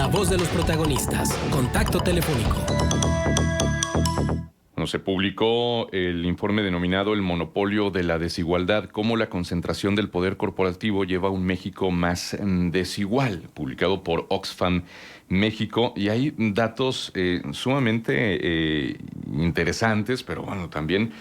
La voz de los protagonistas. Contacto telefónico. No, se publicó el informe denominado El monopolio de la desigualdad, cómo la concentración del poder corporativo lleva a un México más desigual, publicado por Oxfam México, y hay datos sumamente interesantes, pero bueno, también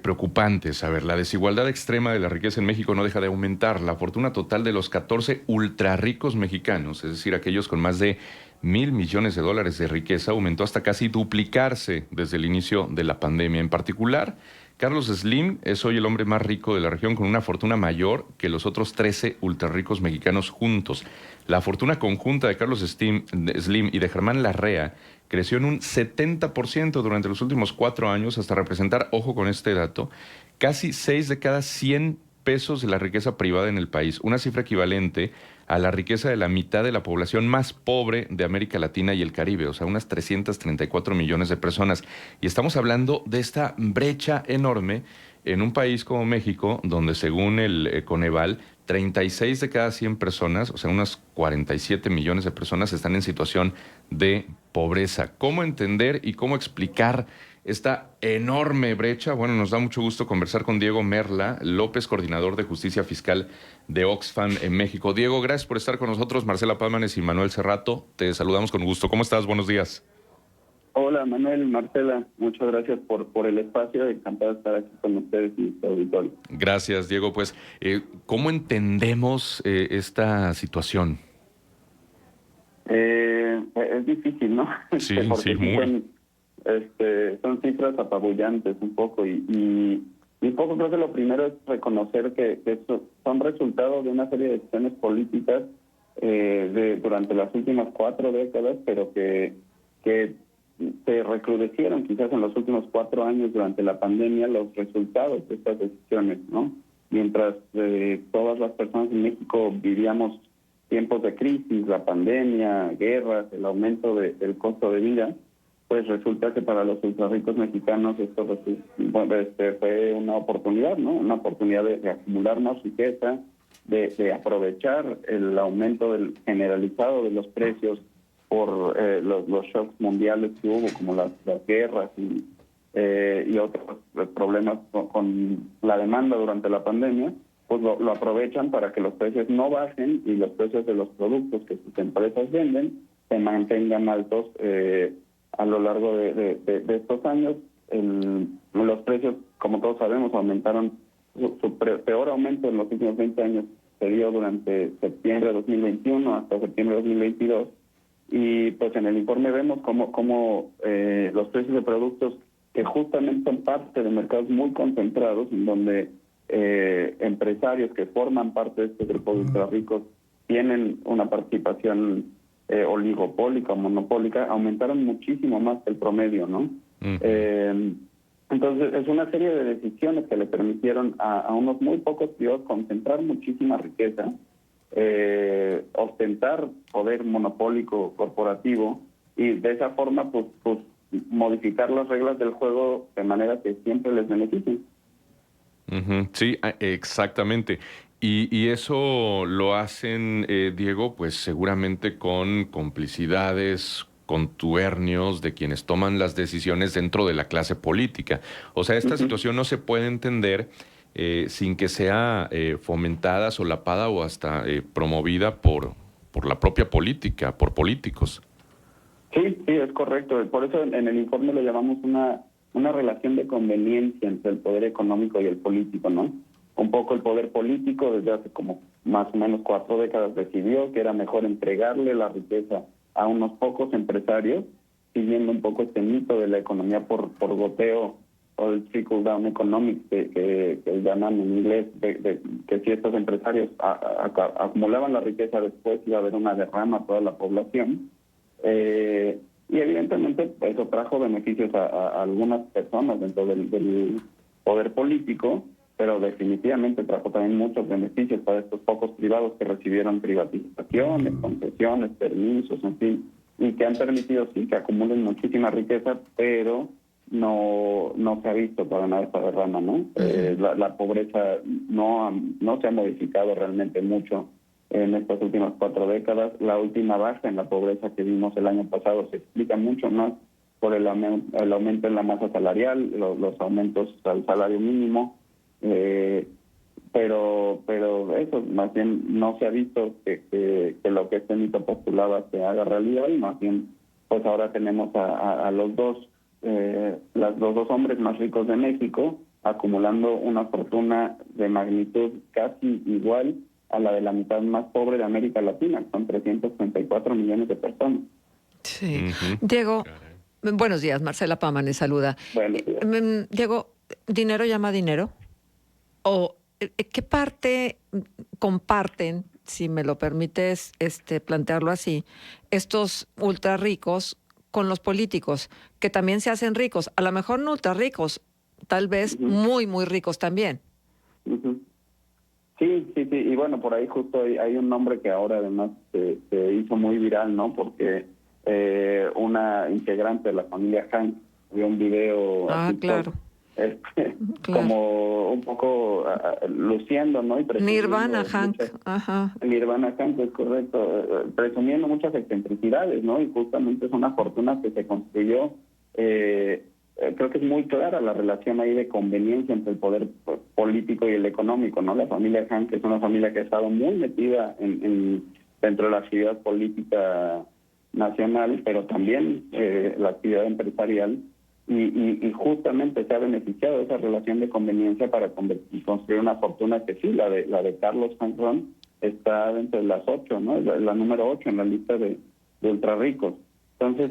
preocupantes. A ver, la desigualdad extrema de la riqueza en México no deja de aumentar. La fortuna total de los 14 ultrarricos mexicanos, es decir, aquellos con más de $1,000 millones de riqueza, aumentó hasta casi duplicarse desde el inicio de la pandemia. En particular, Carlos Slim es hoy el hombre más rico de la región, con una fortuna mayor que los otros 13 ultrarricos mexicanos juntos. La fortuna conjunta de Carlos Slim y de Germán Larrea creció en un 70% durante los últimos 4 años, hasta representar, ojo con este dato, casi 6 de cada 100 pesos de la riqueza privada en el país, una cifra equivalente a la riqueza de la mitad de la población más pobre de América Latina y el Caribe, o sea, unas 334 millones de personas. Y estamos hablando de esta brecha enorme en un país como México, donde según el Coneval, 36 de cada 100 personas, o sea, unas 47 millones de personas están en situación de pobreza. ¿Cómo entender y cómo explicar esta enorme brecha? Bueno, nos da mucho gusto conversar con Diego Merla López, coordinador de Justicia Fiscal de Oxfam en México. Diego, gracias por estar con nosotros. Marcela Pámanes y Manuel Cerrato, te saludamos con gusto. ¿Cómo estás? Buenos días. Hola Manuel, Marcela, muchas gracias por el espacio, encantado de estar aquí con ustedes y su auditorio. Gracias, Diego. Pues, ¿cómo entendemos esta situación? Es difícil, ¿no? Sí, Porque sí, muy. son cifras apabullantes un poco y un poco creo que lo primero es reconocer que estos son resultado de una serie de decisiones políticas durante las últimas 4 décadas, pero que se recrudecieron quizás en los últimos 4 años durante la pandemia los resultados de estas decisiones, ¿no? Mientras todas las personas en México vivíamos tiempos de crisis, la pandemia, guerras, el aumento del costo de vida, pues resulta que para los ultrarricos mexicanos esto fue una oportunidad, ¿no? Una oportunidad de acumular más riqueza, de aprovechar el aumento generalizado de los precios por los shocks mundiales que hubo, como las guerras y otros problemas con la demanda durante la pandemia, pues lo aprovechan para que los precios no bajen y los precios de los productos que sus empresas venden se mantengan altos a lo largo de estos años. Los precios, como todos sabemos, aumentaron. Su peor aumento en los últimos 20 años se dio durante septiembre de 2021 hasta septiembre de 2022. Y pues en el informe vemos cómo los precios de productos que justamente son parte de mercados muy concentrados, en donde empresarios que forman parte de este grupo de ultrarricos tienen una participación oligopólica o monopólica, aumentaron muchísimo más que el promedio, ¿no? Entonces es una serie de decisiones que le permitieron a unos muy pocos privados concentrar muchísima riqueza, ostentar poder monopólico corporativo y de esa forma pues modificar las reglas del juego de manera que siempre les beneficien. Sí, exactamente. Y eso lo hacen, Diego, pues seguramente con complicidades, contubernios de quienes toman las decisiones dentro de la clase política. O sea, esta situación no se puede entender sin que sea fomentada, solapada o hasta promovida por la propia política, por políticos. Sí, es correcto. Por eso en el informe lo llamamos una relación de conveniencia entre el poder económico y el político, ¿no? Un poco el poder político desde hace como más o menos 4 décadas decidió que era mejor entregarle la riqueza a unos pocos empresarios, siguiendo un poco este mito de la economía por goteo o el trickle down economics que llaman en inglés, que si estos empresarios acumulaban la riqueza después iba a haber una derrama a toda la población. Y evidentemente eso trajo beneficios a algunas personas dentro del poder político, pero definitivamente trajo también muchos beneficios para estos pocos privados que recibieron privatizaciones, concesiones, permisos, en fin, y que han permitido sí que acumulen muchísima riqueza, pero no se ha visto para nada esta derrama, ¿no? La pobreza no se ha modificado realmente mucho en estas últimas 4 décadas. La última baja en la pobreza que vimos el año pasado se explica mucho más por el aumento en la masa salarial, los aumentos al salario mínimo, pero eso más bien no se ha visto que lo que este mito postulaba se haga realidad, y más bien pues ahora tenemos a los dos los dos hombres más ricos de México acumulando una fortuna de magnitud casi igual a la de la mitad más pobre de América Latina, son 334 millones de personas. Sí. Diego, buenos días, Marcela Pama les saluda. Buenos días. Diego, ¿dinero llama dinero? ¿O qué parte comparten, si me lo permites plantearlo así, estos ultra ricos con los políticos, que también se hacen ricos? A lo mejor no ultra ricos, tal vez muy, muy ricos también. Sí, y bueno, por ahí justo hay un nombre que ahora además se hizo muy viral, ¿no? Porque una integrante de la familia Hank vio un video claro. como un poco luciendo, ¿no? Y Nirvana Hank. Nirvana Hank, es correcto, presumiendo muchas excentricidades, ¿no? Y justamente es una fortuna que se construyó. Creo que es muy clara la relación ahí de conveniencia entre el poder político y el económico, ¿no? La familia Hank es una familia que ha estado muy metida dentro de la actividad política nacional, pero también la actividad empresarial, y justamente se ha beneficiado de esa relación de conveniencia para construir una fortuna que sí, la de Carlos Hank Ron está dentro de las 8, ¿no? La número 8 en la lista de ultra ricos. Entonces,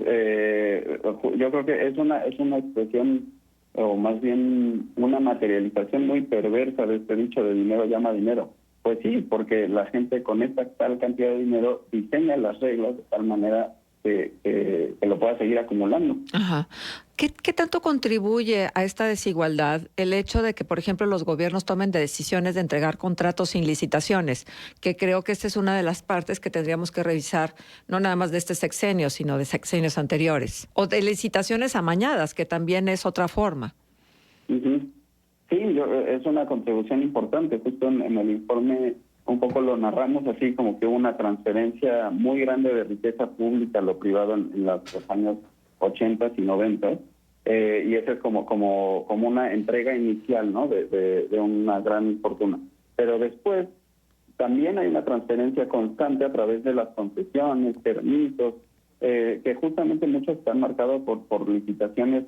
yo creo que es una expresión, o más bien una materialización muy perversa de este dicho de dinero llama dinero. Pues sí, porque la gente con esta tal cantidad de dinero diseña las reglas de tal manera que lo pueda seguir acumulando. Ajá. ¿Qué tanto contribuye a esta desigualdad el hecho de que, por ejemplo, los gobiernos tomen decisiones de entregar contratos sin licitaciones? Que creo que esta es una de las partes que tendríamos que revisar, no nada más de este sexenio, sino de sexenios anteriores. O de licitaciones amañadas, que también es otra forma. Sí, es una contribución importante. Justo en el informe un poco lo narramos así, como que hubo una transferencia muy grande de riqueza pública a lo privado en los años 80 y 90, y eso es como una entrega inicial, ¿no? de una gran fortuna. Pero después también hay una transferencia constante a través de las concesiones, permisos, que justamente muchos están marcados por licitaciones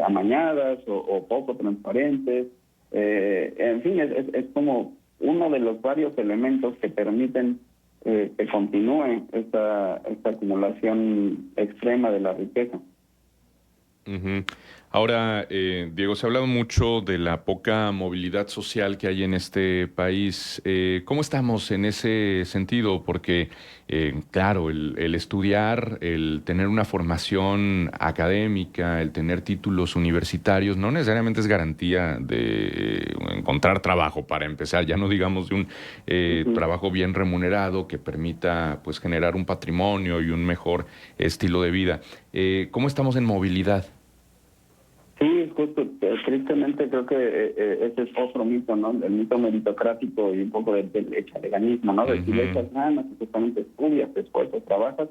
amañadas o poco transparentes. En fin, es como uno de los varios elementos que permiten que continúe esta acumulación extrema de la riqueza. Ahora, Diego, se ha hablado mucho de la poca movilidad social que hay en este país. ¿Cómo estamos en ese sentido? Porque, claro, el estudiar, el tener una formación académica, el tener títulos universitarios, no necesariamente es garantía de encontrar trabajo para empezar, ya no digamos de un trabajo bien remunerado que permita pues generar un patrimonio y un mejor estilo de vida. ¿Cómo estamos en movilidad? Sí, justo, tristemente creo que ese es otro mito, ¿no? El mito meritocrático y un poco del echaleganismo, ¿no? De si le echas ganas, si justamente estudias, te esfuerzas, trabajas,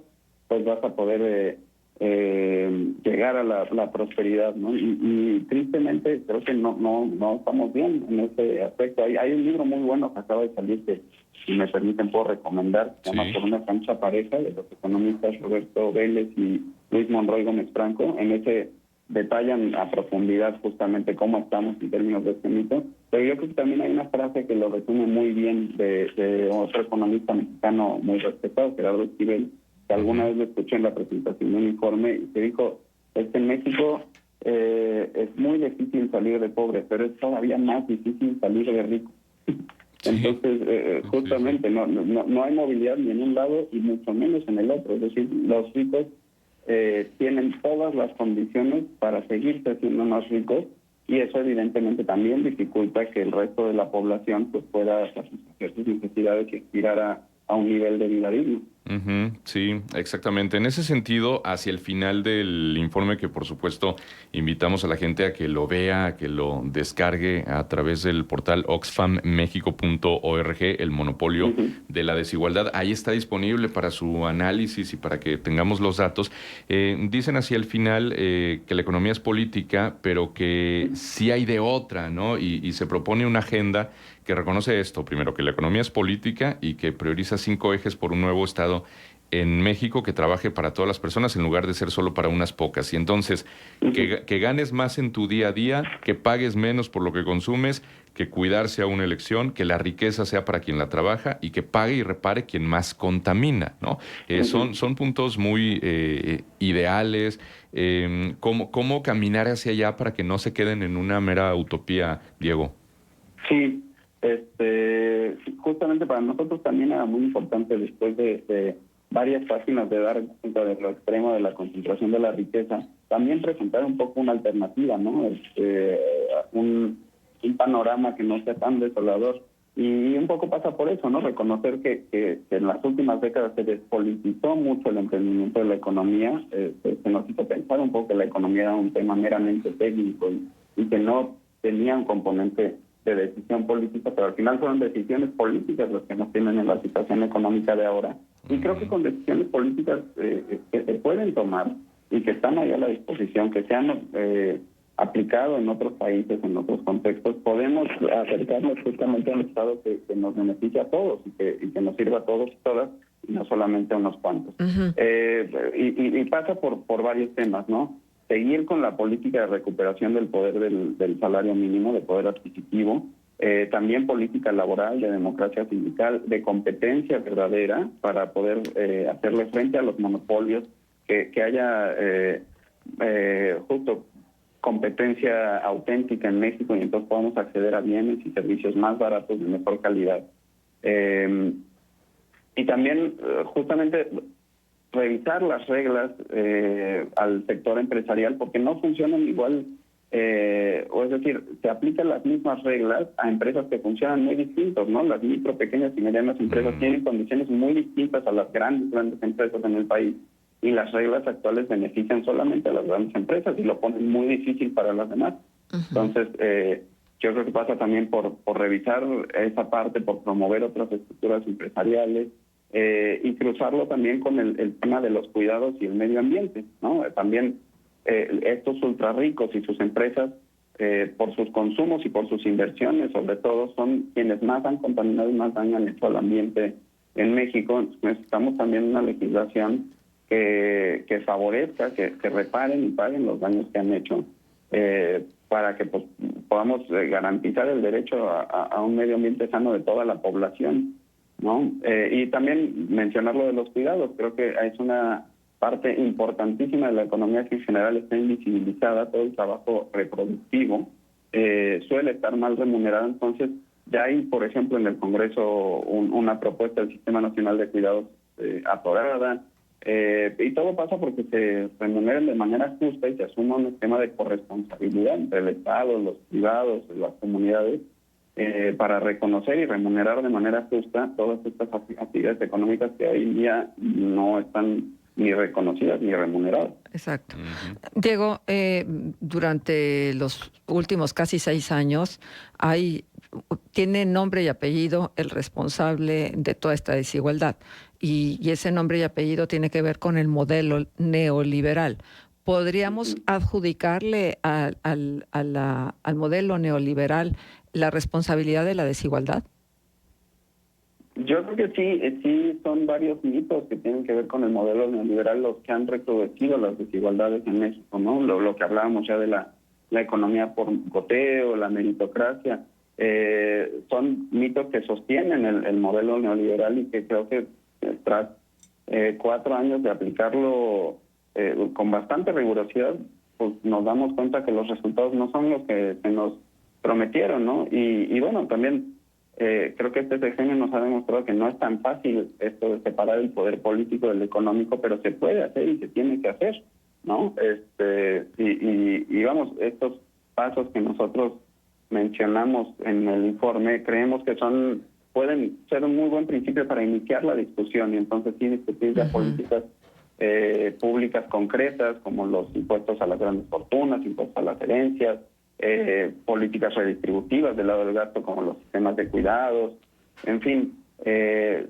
pues vas a poder llegar a la prosperidad, ¿no? Y tristemente creo que no estamos bien en ese aspecto. Hay un libro muy bueno que acaba de salir que, si me permiten, puedo recomendar, se llama Por una cancha pareja, de los economistas Roberto Vélez y Luis Monroy Gómez Franco. En ese detallan a profundidad justamente cómo estamos en términos de este mito, pero yo creo que también hay una frase que lo resume muy bien de otro economista mexicano muy respetado, Gerardo Esquivel, que alguna vez lo escuché en la presentación de un informe, y que dijo, en México es muy difícil salir de pobre, pero es todavía más difícil salir de rico. Entonces, justamente no hay movilidad ni en un lado y mucho menos en el otro, es decir, los ricos tienen todas las condiciones para seguirse siendo más ricos, y eso evidentemente también dificulta que el resto de la población pues pueda satisfacer sus necesidades y aspirar a un nivel de vida digno. Ujú, sí, exactamente. En ese sentido, hacia el final del informe, que por supuesto invitamos a la gente a que lo vea, a que lo descargue a través del portal oxfammexico.org, el monopolio Ujú. de la desigualdad, ahí está disponible para su análisis y para que tengamos los datos. Dicen hacia el final que la economía es política, pero que sí hay de otra, ¿no? Y se propone una agenda que reconoce esto, primero, que la economía es política y que prioriza 5 ejes por un nuevo Estado en México que trabaje para todas las personas en lugar de ser solo para unas pocas. Y entonces, que ganes más en tu día a día, que pagues menos por lo que consumes, que cuidar sea una elección, que la riqueza sea para quien la trabaja y que pague y repare quien más contamina, ¿no? Son puntos muy ideales. ¿Cómo caminar hacia allá para que no se queden en una mera utopía, Diego? Sí, justamente para nosotros también era muy importante, después de varias páginas de dar cuenta de lo extremo de la concentración de la riqueza, también presentar un poco una alternativa, ¿no? Un panorama que no sea tan desolador. Y un poco pasa por eso, ¿no? Reconocer que en las últimas décadas se despolitizó mucho el emprendimiento de la economía, se nos hizo pensar un poco que la economía era un tema meramente técnico y que no tenía un componente de decisión política, pero al final fueron decisiones políticas las que nos tienen en la situación económica de ahora. Y creo que con decisiones políticas que se pueden tomar y que están ahí a la disposición, que se han aplicado en otros países, en otros contextos, podemos acercarnos justamente a un Estado que nos beneficie a todos y que nos sirva a todos y todas, y no solamente a unos cuantos. Ujú. Y pasa por varios temas, ¿no? Seguir con la política de recuperación del poder del salario mínimo, de poder adquisitivo, también política laboral, de democracia sindical, de competencia verdadera para poder hacerle frente a los monopolios, que haya justo competencia auténtica en México y entonces podamos acceder a bienes y servicios más baratos de mejor calidad. Y también justamente revisar las reglas al sector empresarial porque no funcionan igual, o es decir, se aplican las mismas reglas a empresas que funcionan muy distintos, ¿no? Las micro, pequeñas y medianas empresas tienen condiciones muy distintas a las grandes empresas en el país y las reglas actuales benefician solamente a las grandes empresas y lo ponen muy difícil para las demás. Entonces, yo creo que pasa también por revisar esa parte, por promover otras estructuras empresariales, y cruzarlo también con el tema de los cuidados y el medio ambiente, ¿no? También estos ultra ricos y sus empresas, por sus consumos y por sus inversiones, sobre todo, son quienes más han contaminado y más daño han hecho al ambiente en México. Necesitamos también una legislación que favorezca, que reparen y paguen los daños que han hecho, para que pues, podamos garantizar el derecho a un medio ambiente sano de toda la población, ¿no? Y también mencionar lo de los cuidados. Creo que es una parte importantísima de la economía que en general está invisibilizada. Todo el trabajo reproductivo suele estar mal remunerado. Entonces ya hay, por ejemplo, en el Congreso una propuesta del Sistema Nacional de Cuidados atorada, y todo pasa porque se remuneren de manera justa y se asuma un esquema de corresponsabilidad entre el Estado, los privados, las comunidades, para reconocer y remunerar de manera justa todas estas actividades económicas que hoy en día no están ni reconocidas ni remuneradas. Exacto. Diego, durante los últimos casi 6 años tiene nombre y apellido el responsable de toda esta desigualdad y ese nombre y apellido tiene que ver con el modelo neoliberal. ¿Podríamos adjudicarle al modelo neoliberal la responsabilidad de la desigualdad? Yo creo que sí son varios mitos que tienen que ver con el modelo neoliberal los que han recrudecido las desigualdades en México, ¿no? Lo que hablábamos ya de la economía por goteo, la meritocracia, son mitos que sostienen el modelo neoliberal y que creo que tras 4 años de aplicarlo con bastante rigurosidad, pues nos damos cuenta que los resultados no son los que se nos prometieron, ¿no? Y bueno, también creo que este sexenio nos ha demostrado que no es tan fácil esto de separar el poder político del económico, pero se puede hacer y se tiene que hacer, ¿no? Y vamos, estos pasos que nosotros mencionamos en el informe creemos que son pueden ser un muy buen principio para iniciar la discusión y entonces sí discutir ya políticas públicas concretas como los impuestos a las grandes fortunas, impuestos a las herencias, políticas redistributivas del lado del gasto como los sistemas de cuidados, en fin,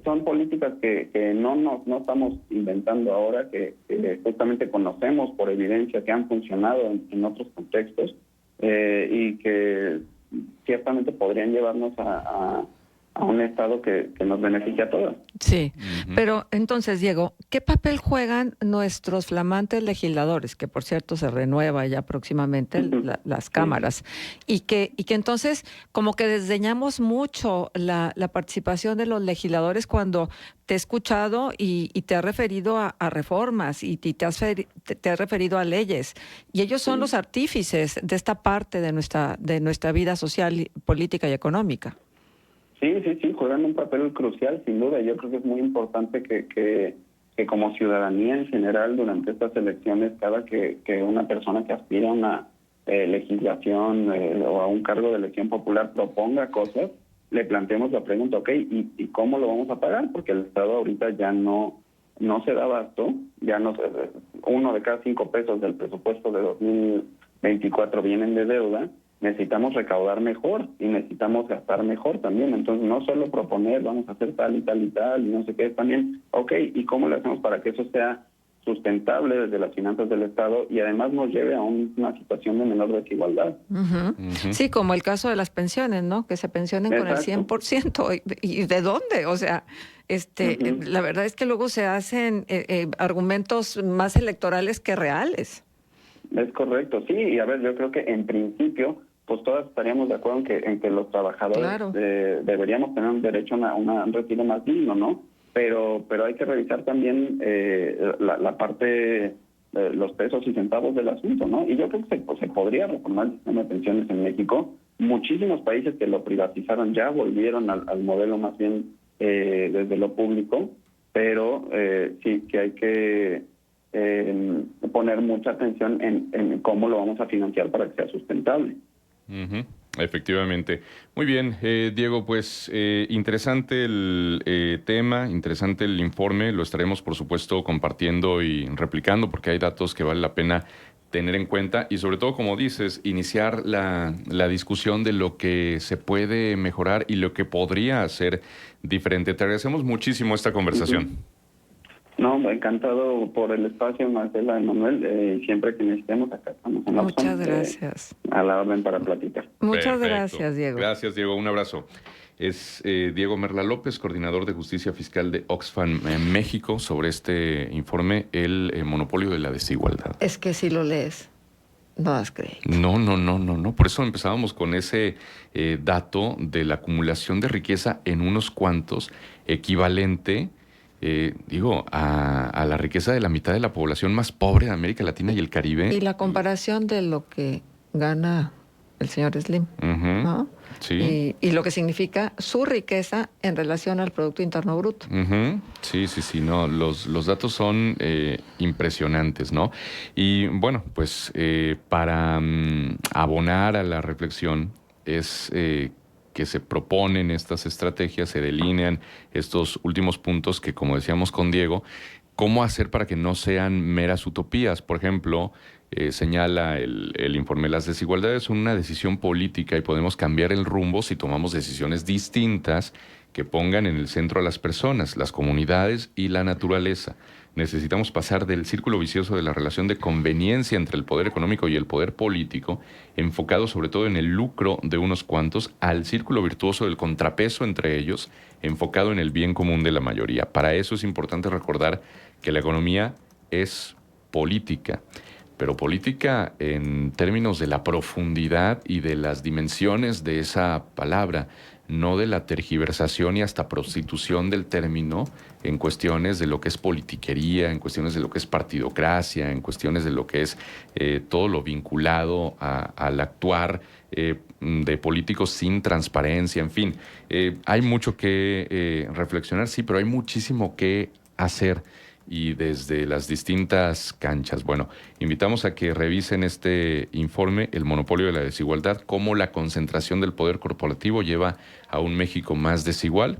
son políticas que no estamos inventando ahora, que justamente conocemos por evidencia que han funcionado en otros contextos y que ciertamente podrían llevarnos a un Estado que nos beneficie a todos. Sí, pero entonces, Diego, ¿qué papel juegan nuestros flamantes legisladores? Que por cierto se renueva ya próximamente las cámaras, y que entonces como que desdeñamos mucho la participación de los legisladores cuando te he escuchado y te has referido a reformas y te has referido a leyes, y ellos son los artífices de esta parte de nuestra vida social, política y económica. Sí, juegan un papel crucial, sin duda. Yo creo que es muy importante que como ciudadanía en general, durante estas elecciones, cada que una persona que aspira a una legislación o a un cargo de elección popular proponga cosas, le planteemos la pregunta, ok, ¿y cómo lo vamos a pagar? Porque el Estado ahorita ya no se da abasto, ya no, 1 de cada 5 pesos del presupuesto de 2024 vienen de deuda. Necesitamos recaudar mejor y necesitamos gastar mejor también. Entonces, no solo proponer, vamos a hacer tal y tal y tal, y no sé qué, también, ok, ¿y cómo le hacemos para que eso sea sustentable desde las finanzas del Estado y además nos lleve a una situación de menor desigualdad? Sí, como el caso de las pensiones, ¿no? Que se pensionen con el 100%. ¿Y de dónde? O sea, la verdad es que luego se hacen argumentos más electorales que reales. Es correcto, sí, y a ver, yo creo que en principio, pues todas estaríamos de acuerdo en que los trabajadores deberíamos tener un derecho a un retiro más digno, ¿no? Pero hay que revisar también la parte, los pesos y centavos del asunto, ¿no? Y yo creo que se podría reformar el sistema de pensiones en México. Muchísimos países que lo privatizaron ya volvieron al modelo más bien desde lo público, pero sí que hay que poner mucha atención en cómo lo vamos a financiar para que sea sustentable. Efectivamente. Muy bien, Diego, pues interesante el tema, interesante el informe, lo estaremos por supuesto compartiendo y replicando porque hay datos que vale la pena tener en cuenta y sobre todo, como dices, iniciar la discusión de lo que se puede mejorar y lo que podría hacer diferente. Te agradecemos muchísimo esta conversación. No, encantado por el espacio, Marcela, Emanuel. Siempre que necesitemos, acá estamos en la opción. Muchas gracias. A la orden para platicar. Muchas gracias, Diego. Gracias, Diego. Un abrazo. Es Diego Merla López, coordinador de Justicia Fiscal de Oxfam en México, sobre este informe, el monopolio de la desigualdad. Es que si lo lees, no das crédito. No. Por eso empezábamos con ese dato de la acumulación de riqueza en unos cuantos, equivalente a la riqueza de la mitad de la población más pobre de América Latina y el Caribe. Y la comparación de lo que gana el señor Slim, ¿no? Sí. Y lo que significa su riqueza en relación al Producto Interno Bruto. Sí, no, los datos son impresionantes, ¿no? Y bueno, pues para abonar a la reflexión es que se proponen estas estrategias, se delinean estos últimos puntos que, como decíamos con Diego, ¿cómo hacer para que no sean meras utopías? Por ejemplo, señala el informe, las desigualdades son una decisión política y podemos cambiar el rumbo si tomamos decisiones distintas que pongan en el centro a las personas, las comunidades y la naturaleza. Necesitamos pasar del círculo vicioso de la relación de conveniencia entre el poder económico y el poder político, enfocado sobre todo en el lucro de unos cuantos, al círculo virtuoso del contrapeso entre ellos, enfocado en el bien común de la mayoría. Para eso es importante recordar que la economía es política, pero política en términos de la profundidad y de las dimensiones de esa palabra, no de la tergiversación y hasta prostitución del término en cuestiones de lo que es politiquería, en cuestiones de lo que es partidocracia, en cuestiones de lo que es todo lo vinculado al actuar de políticos sin transparencia, en fin. Hay mucho que reflexionar, sí, pero hay muchísimo que hacer. y desde las distintas canchas. Bueno, invitamos a que revisen este informe, El monopolio de la desigualdad, cómo la concentración del poder corporativo lleva a un México más desigual.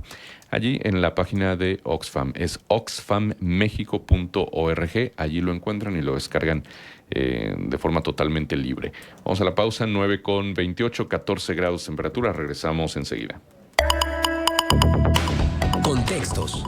Allí en la página de Oxfam, es oxfammexico.org, allí lo encuentran y lo descargan de forma totalmente libre. Vamos a la pausa, 9:28, 14 grados de temperatura, regresamos enseguida. Contextos.